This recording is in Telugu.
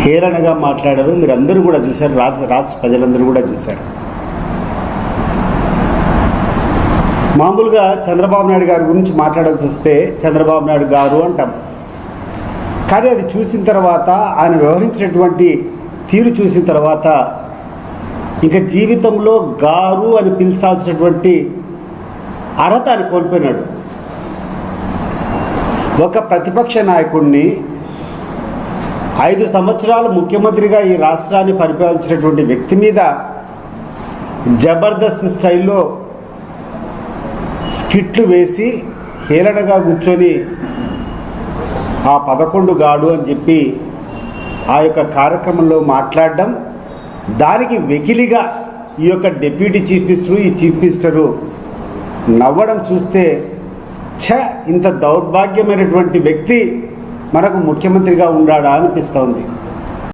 హేళనగా మాట్లాడారు. మీరందరూ కూడా చూశారు, రాష్ట్ర ప్రజలందరూ కూడా చూశారు. మామూలుగా చంద్రబాబు నాయుడు గారి గురించి మాట్లాడాల్సి వస్తే చంద్రబాబు నాయుడు గారు అంటాం. కానీ అది చూసిన తర్వాత, ఆయన వ్యవహరించినటువంటి తీరు చూసిన తర్వాత ఇంకా జీవితంలో గారు అని పిలిచాల్సినటువంటి అర్హత ఆయన కోల్పోయినాడు. ఒక ప్రతిపక్ష నాయకుడిని 5 సంవత్సరాలు ముఖ్యమంత్రిగా ఈ రాష్ట్రాన్ని పరిపాలించినటువంటి వ్యక్తి మీద జబర్దస్త్ స్టైల్లో స్కిట్లు వేసి హేళనగా కూర్చొని ఆ 11 గాడు అని చెప్పి ఆ యొక్క కార్యక్రమంలో మాట్లాడడం, దానికి వెకిలిగా ఈ యొక్క డిప్యూటీ చీఫ్ మినిస్టరు, ఈ చీఫ్ మినిస్టరు నవ్వడం చూస్తే ఇంత దౌర్భాగ్యమైనటువంటి వ్యక్తి మనకు ముఖ్యమంత్రిగా ఉండాడా అనిపిస్తోంది.